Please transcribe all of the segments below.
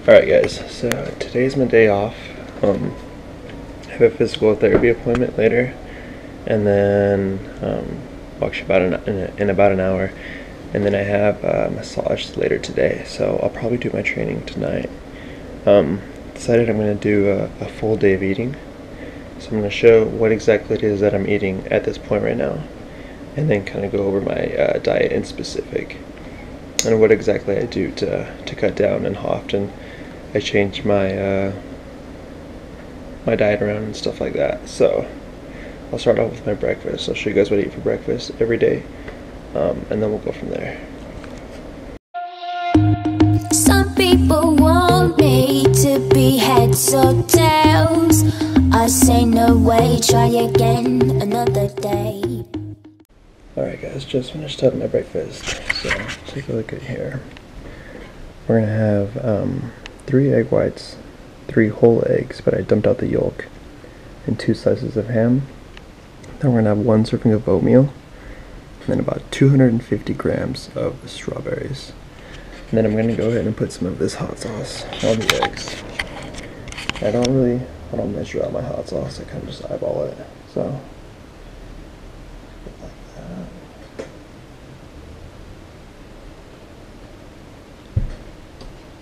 Alright guys, so today's my day off. I have a physical therapy appointment later, and then well, actually in about an hour, and then I have a massage later today, so I'll probably do my training tonight. Decided I'm going to do a full day of eating, so I'm going to show what exactly it is that I'm eating at this point right now, and then kind of go over my diet in specific, and what exactly I do to cut down, and how often I change my my diet around and stuff like that. So I'll start off with my breakfast. I'll show you guys what I eat for breakfast every day, and then we'll go from there. Some people want me to be heads or tails. I say no way, try again another day. Alright guys, just finished up my breakfast, so take a look at here. We're gonna have 3 egg whites, 3 whole eggs, but I dumped out the yolk, and 2 slices of ham. Then we're gonna have 1 serving of oatmeal, and then about 250 grams of strawberries. And then I'm gonna go ahead and put some of this hot sauce on the eggs. I don't measure out my hot sauce, I kind of just eyeball it. So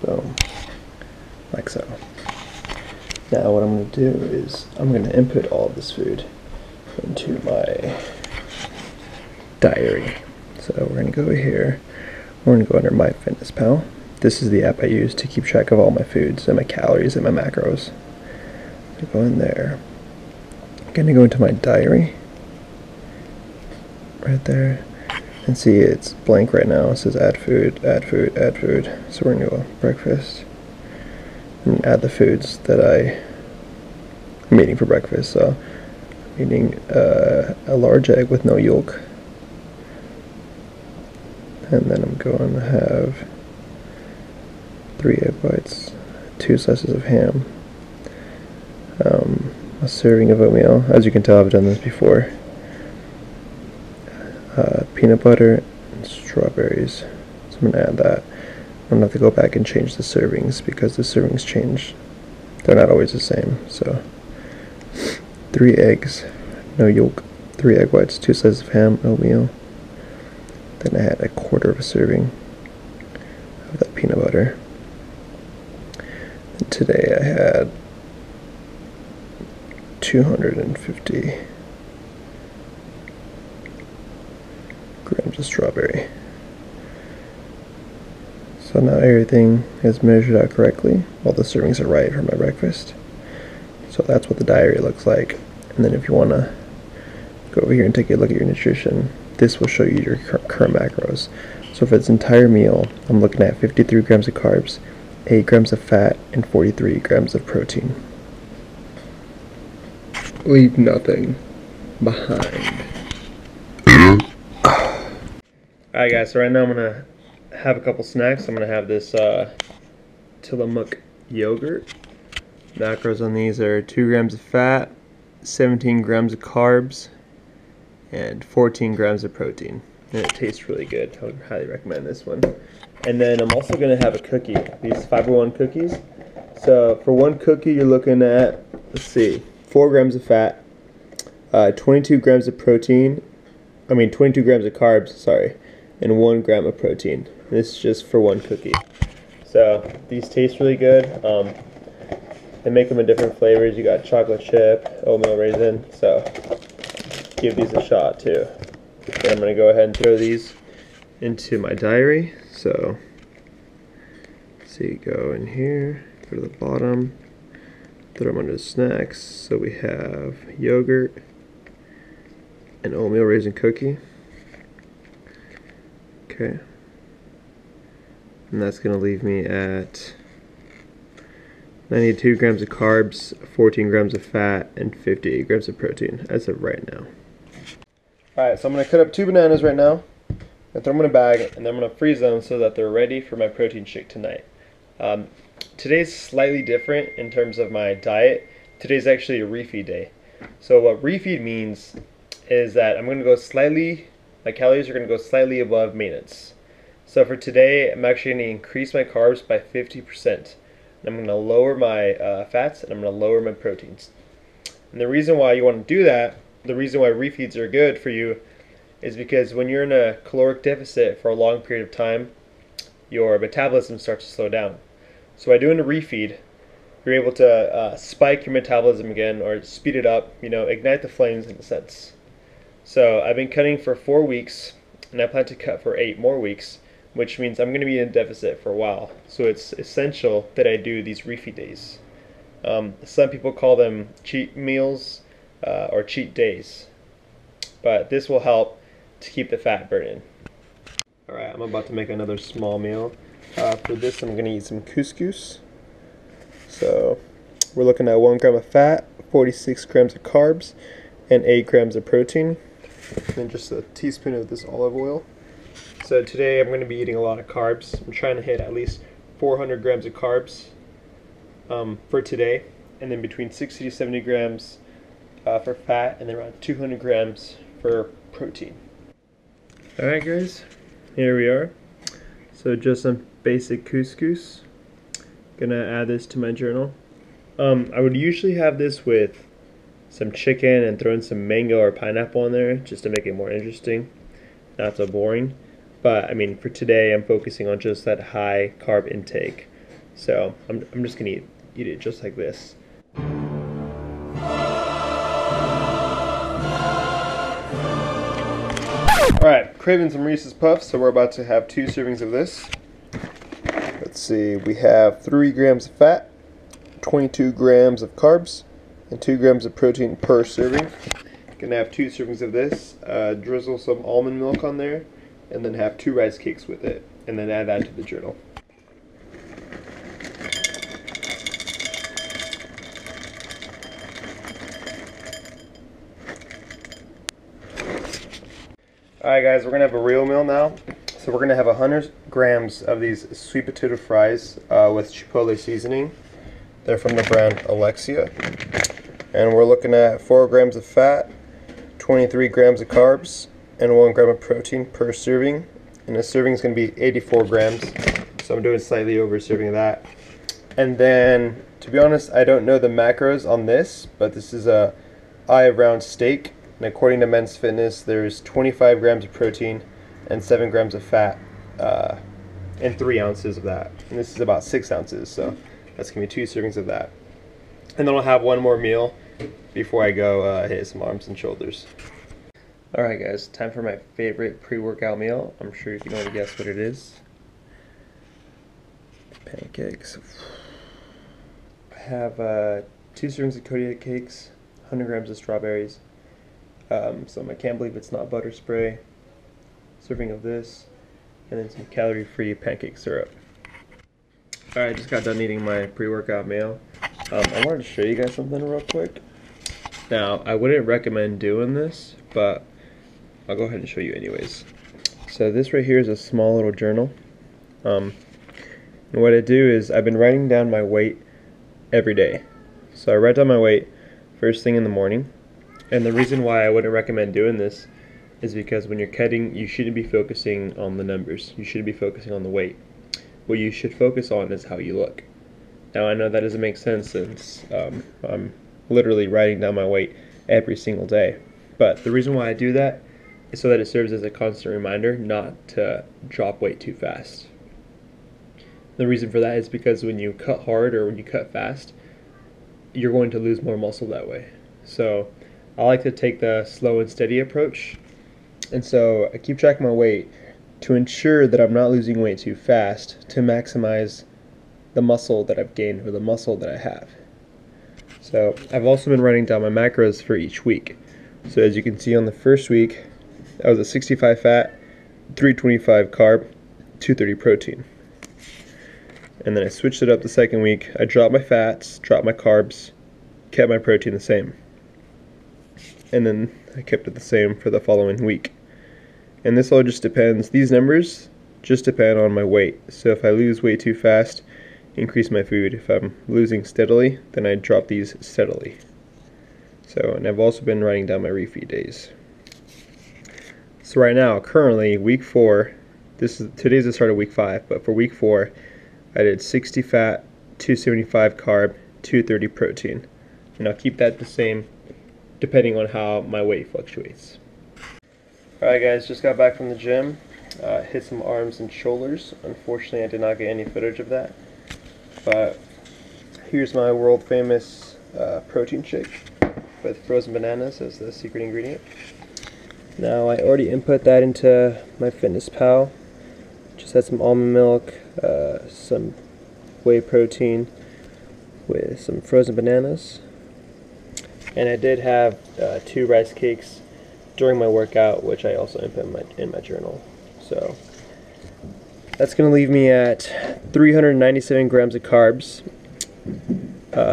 boom, like so. Now what I'm going to do is I'm going to input all of this food into my diary. So we're going to go here, we're going to go under MyFitnessPal. This is the app I use to keep track of all my foods and my calories and my macros. So go in there. I'm going to go into my diary, right there. And see, it's blank right now. It says add food, add food, add food. So we're going to go breakfast and add the foods that I'm eating for breakfast. So I'm eating a large egg with no yolk. And then I'm going to have 3 egg whites, 2 slices of ham, a serving of oatmeal. As you can tell, I've done this before. Peanut butter and strawberries. So I'm going to add that. I'm going to have to go back and change the servings because the servings change. They're not always the same. So 3 eggs, no yolk, 3 egg whites, 2 slices of ham, oatmeal. Then I had a quarter of a serving of that peanut butter. And today I had 250 grams of strawberry. So now everything is measured out correctly. All the servings are right for my breakfast. So that's what the diary looks like. And then if you want to go over here and take a look at your nutrition, this will show you your current macros. So for this entire meal, I'm looking at 53 grams of carbs, 8 grams of fat, and 43 grams of protein. Leave nothing behind. Alright guys, so right now I'm going to have a couple snacks. I'm going to have this Tillamook yogurt. Macros on these are 2 grams of fat, 17 grams of carbs, and 14 grams of protein. And it tastes really good. I would highly recommend this one. And then I'm also going to have a cookie, these Fiber One cookies. So for one cookie you're looking at, let's see, 4 grams of fat, 22 grams of protein, 22 grams of carbs, sorry, and 1 gram of protein. This is just for one cookie. So these taste really good. They make them in different flavors. You got chocolate chip, oatmeal raisin, so give these a shot too. And I'm going to go ahead and throw these into my diary. So see, go in here, go to the bottom, throw them under the snacks. So we have yogurt, an oatmeal raisin cookie. Okay. And that's going to leave me at 92 grams of carbs, 14 grams of fat, and 58 grams of protein as of right now. Alright, so I'm going to cut up 2 bananas right now, and throw them in a bag, and then I'm going to freeze them so that they're ready for my protein shake tonight. Today's slightly different in terms of my diet. Today's actually a refeed day. So what refeed means is that I'm going to go slightly, my calories are going to go slightly above maintenance. So for today, I'm actually going to increase my carbs by 50%. I'm going to lower my fats, and I'm going to lower my proteins. And the reason why you want to do that, the reason why refeeds are good for you, is because when you're in a caloric deficit for a long period of time, your metabolism starts to slow down. So by doing a refeed, you're able to spike your metabolism again, or speed it up, ignite the flames in a sense. So I've been cutting for 4 weeks, and I plan to cut for 8 more weeks, which means I'm going to be in deficit for a while. So it's essential that I do these refeed days. Some people call them cheat meals or cheat days, but this will help to keep the fat burning. Alright, I'm about to make another small meal. For this, I'm going to eat some couscous. So we're looking at 1 gram of fat, 46 grams of carbs, and 8 grams of protein, and just a teaspoon of this olive oil. So today I'm going to be eating a lot of carbs. I'm trying to hit at least 400 grams of carbs for today, and then between 60 to 70 grams for fat, and then around 200 grams for protein. Alright guys, here we are. So just some basic couscous. Gonna add this to my journal. I would usually have this with some chicken and throw in some mango or pineapple in there just to make it more interesting, not so boring. But I mean, for today I'm focusing on just that high carb intake. So I'm just gonna eat it just like this. Alright, craving some Reese's Puffs, so we're about to have 2 servings of this. Let's see, we have 3 grams of fat, 22 grams of carbs, and 2 grams of protein per serving. Gonna have 2 servings of this, drizzle some almond milk on there, and then have 2 rice cakes with it, and then add that to the journal. Alright guys, we're going to have a real meal now. So we're going to have 100 grams of these sweet potato fries with chipotle seasoning. They're from the brand Alexia. And we're looking at 4 grams of fat, 23 grams of carbs, and 1 gram of protein per serving. And the serving is going to be 84 grams. So I'm doing slightly over a serving of that. And then, to be honest, I don't know the macros on this, but this is a eye of round steak. And according to Men's Fitness, there's 25 grams of protein and 7 grams of fat and 3 ounces of that. And this is about 6 ounces, so that's going to be 2 servings of that. And then I'll have 1 more meal before I go hit some arms and shoulders. Alright guys, time for my favorite pre-workout meal. I'm sure you can already guess what it is. Pancakes. I have 2 servings of Kodiak cakes, 100 grams of strawberries, some I can't believe it's not butter spray, serving of this, and then some calorie-free pancake syrup. Alright, I just got done eating my pre-workout meal. I wanted to show you guys something real quick. Now, I wouldn't recommend doing this, but I'll go ahead and show you anyways. So this right here is a small little journal. And what I do is I've been writing down my weight every day. So I write down my weight first thing in the morning. And the reason why I wouldn't recommend doing this is because when you're cutting, you shouldn't be focusing on the numbers. You shouldn't be focusing on the weight. What you should focus on is how you look. Now I know that doesn't make sense since I'm literally writing down my weight every single day. But the reason why I do that is so that it serves as a constant reminder not to drop weight too fast. The reason for that is because when you cut hard or when you cut fast, you're going to lose more muscle that way. So I like to take the slow and steady approach, and so I keep track of my weight to ensure that I'm not losing weight too fast to maximize the muscle that I've gained or the muscle that I have. So I've also been writing down my macros for each week. So as you can see on the first week, I was at 65 fat, 325 carb, 230 protein. And then I switched it up the second week. I dropped my fats, dropped my carbs, kept my protein the same. And then I kept it the same for the following week. And this all just depends, these numbers just depend on my weight. So if I lose weight too fast, increase my food. If I'm losing steadily, then I drop these steadily. So, and I've also been writing down my refeed days. So right now, currently, week 4, today's the start of week 5, but for week 4, I did 60 fat, 275 carb, 230 protein. And I'll keep that the same depending on how my weight fluctuates. Alright guys, just got back from the gym. Hit some arms and shoulders. Unfortunately, I did not get any footage of that. But here's my world famous protein shake with frozen bananas as the secret ingredient. Now I already input that into my FitnessPal. Just had some almond milk, some whey protein with some frozen bananas. And I did have 2 rice cakes during my workout, which I also input in my journal. So that's going to leave me at 397 grams of carbs,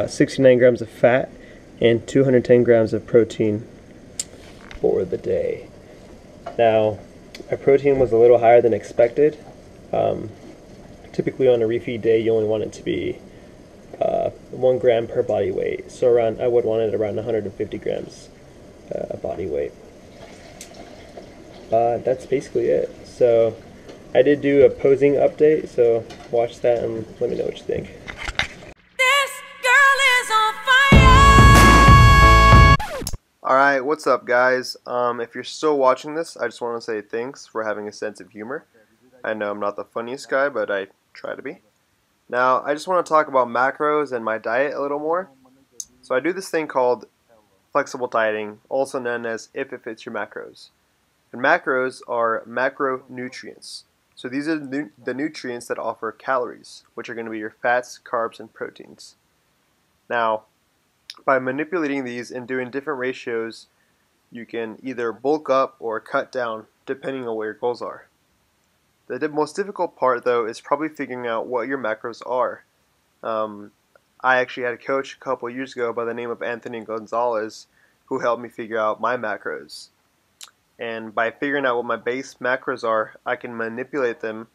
69 grams of fat, and 210 grams of protein for the day. Now, my protein was a little higher than expected. Typically on a refeed day, you only want it to be 1 gram per body weight. So I would want it around 150 grams of body weight. That's basically it. So I did do a posing update, so watch that and let me know what you think. This girl is on fire. Alright, what's up guys? If you're still watching this, I just want to say thanks for having a sense of humor. I know I'm not the funniest guy, but I try to be. Now, I just want to talk about macros and my diet a little more. So I do this thing called flexible dieting, also known as if it fits your macros. And macros are macronutrients. So these are the nutrients that offer calories, which are going to be your fats, carbs, and proteins. Now, by manipulating these and doing different ratios, you can either bulk up or cut down, depending on what your goals are. The most difficult part, though, is probably figuring out what your macros are. I actually had a coach a couple of years ago by the name of Anthony Gonzalez who helped me figure out my macros. And by figuring out what my base macros are, I can manipulate them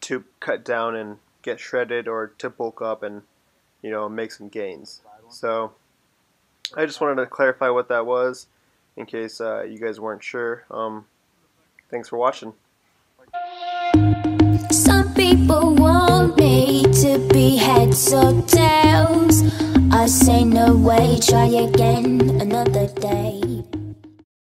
to cut down and get shredded, or to bulk up and, you know, make some gains. So I just wanted to clarify what that was in case you guys weren't sure. Thanks for watching. Some people want me to be heads or tails. I say no way, try again another day.